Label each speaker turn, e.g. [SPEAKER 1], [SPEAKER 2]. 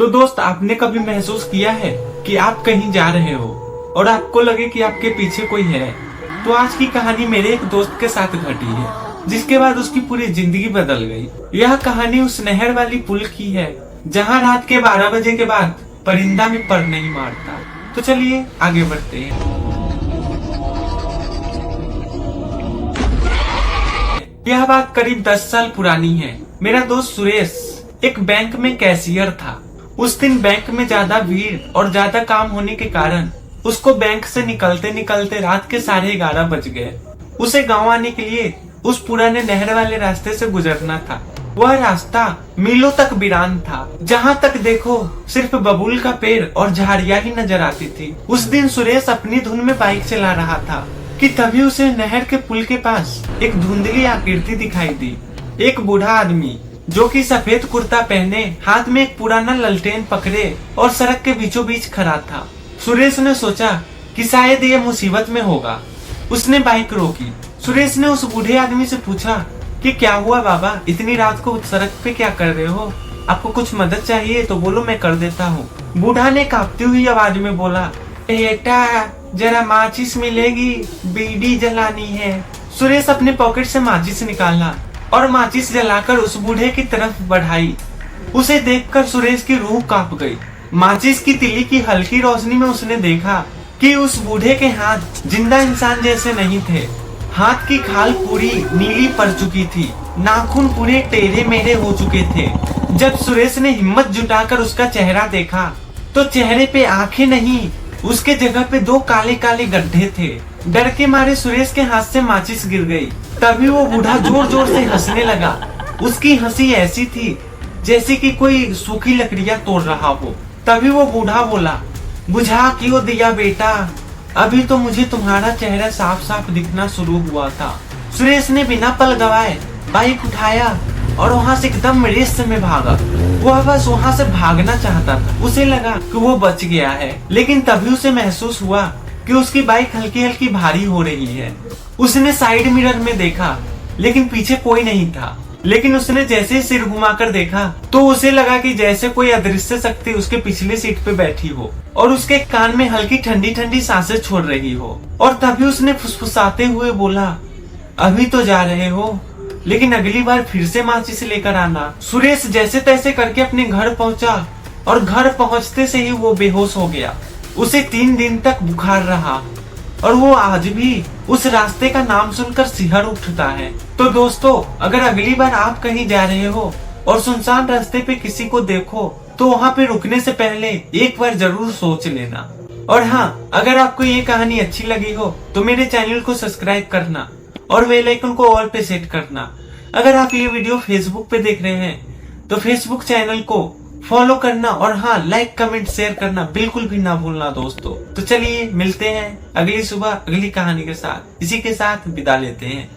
[SPEAKER 1] तो दोस्त, आपने कभी महसूस किया है कि आप कहीं जा रहे हो और आपको लगे कि आपके पीछे कोई है? तो आज की कहानी मेरे एक दोस्त के साथ घटी है, जिसके बाद उसकी पूरी जिंदगी बदल गई। यह कहानी उस नहर वाली पुल की है जहां रात के 12 बजे के बाद परिंदा भी पर नहीं मारता। तो चलिए आगे बढ़ते हैं। यह बात करीब 10 साल पुरानी है। मेरा दोस्त सुरेश एक बैंक में कैशियर था। उस दिन बैंक में ज्यादा भीड़ और ज्यादा काम होने के कारण उसको बैंक से निकलते निकलते रात के 11:30 बज गए। उसे गांव आने के लिए उस पुराने नहर वाले रास्ते से गुजरना था। वह रास्ता मीलों तक वीरान था। जहां तक देखो सिर्फ बबूल का पेड़ और झाड़ियां ही नजर आती थी। उस दिन सुरेश अपनी धुन में बाइक चला रहा था कि तभी उसे नहर के पुल के पास एक धुंधली आकृति दिखाई दी। एक बूढ़ा आदमी जो कि सफेद कुर्ता पहने, हाथ में एक पुराना ललटेन पकड़े और सड़क के बीचों बीच खड़ा था। सुरेश ने सोचा कि शायद ये मुसीबत में होगा। उसने बाइक रोकी। सुरेश ने उस बूढ़े आदमी से पूछा कि क्या हुआ बाबा, इतनी रात को सड़क पे क्या कर रहे हो? आपको कुछ मदद चाहिए तो बोलो, मैं कर देता हूँ। बूढ़ा ने कांपती हुई आवाज में बोला, बेटा जरा माचिस मिलेगी, बीड़ी जलानी है। सुरेश अपने पॉकेट से माचिस निकाला और माचिस जलाकर उस बूढ़े की तरफ बढ़ाई। उसे देखकर सुरेश की रूह कांप गई। माचिस की तिली की हल्की रोशनी में उसने देखा कि उस बूढ़े के हाथ जिंदा इंसान जैसे नहीं थे। हाथ की खाल पूरी नीली पड़ चुकी थी, नाखून पूरे टेढ़े मेढ़े हो चुके थे। जब सुरेश ने हिम्मत जुटाकर उसका चेहरा देखा तो चेहरे पे आंखें नहीं, उसके जगह पे 2 काले काले गड्ढे थे। डर के मारे सुरेश के हाथ से माचिस गिर गई। तभी वो बूढ़ा जोर जोर से हंसने लगा। उसकी हंसी ऐसी थी जैसे कि कोई सूखी लकड़ियां तोड़ रहा हो। तभी वो बूढ़ा बोला, बुझा क्यों दिया बेटा, अभी तो मुझे तुम्हारा चेहरा साफ साफ दिखना शुरू हुआ था। सुरेश ने बिना पल गवाए बाइक उठाया और वहाँ से एकदम रेस में भागा। वह बस वहाँ से भागना चाहता था। उसे लगा कि वो बच गया है, लेकिन तभी उसे महसूस हुआ कि उसकी बाइक हल्की हल्की भारी हो रही है। उसने साइड मिरर में देखा, लेकिन पीछे कोई नहीं था। लेकिन उसने जैसे ही सिर घुमाकर देखा तो उसे लगा कि जैसे कोई अदृश्य शक्ति उसके पिछले सीट पे बैठी हो और उसके कान में हल्की ठंडी ठंडी सांसें छोड़ रही हो। और तभी उसने फुसफुसाते हुए बोला, अभी तो जा रहे हो, लेकिन अगली बार फिर से माचिस लेकर आना। सुरेश जैसे तैसे करके अपने घर पहुंचा और घर पहुंचते से ही वो बेहोश हो गया। उसे 3 दिन तक बुखार रहा और वो आज भी उस रास्ते का नाम सुनकर सिहर उठता है। तो दोस्तों, अगर अगली बार आप कहीं जा रहे हो और सुनसान रास्ते पे किसी को देखो तो वहाँ पे रुकने से पहले एक बार जरूर सोच लेना। और हाँ, अगर आपको ये कहानी अच्छी लगी हो तो मेरे चैनल को सब्सक्राइब करना और बेल आइकन को ऑल पे सेट करना। अगर आप ये वीडियो फेसबुक पे देख रहे हैं तो फेसबुक चैनल को फॉलो करना और हाँ, लाइक कमेंट शेयर करना बिल्कुल भी ना भूलना दोस्तों। तो चलिए मिलते हैं अगली सुबह अगली कहानी के साथ। इसी के साथ विदा लेते हैं।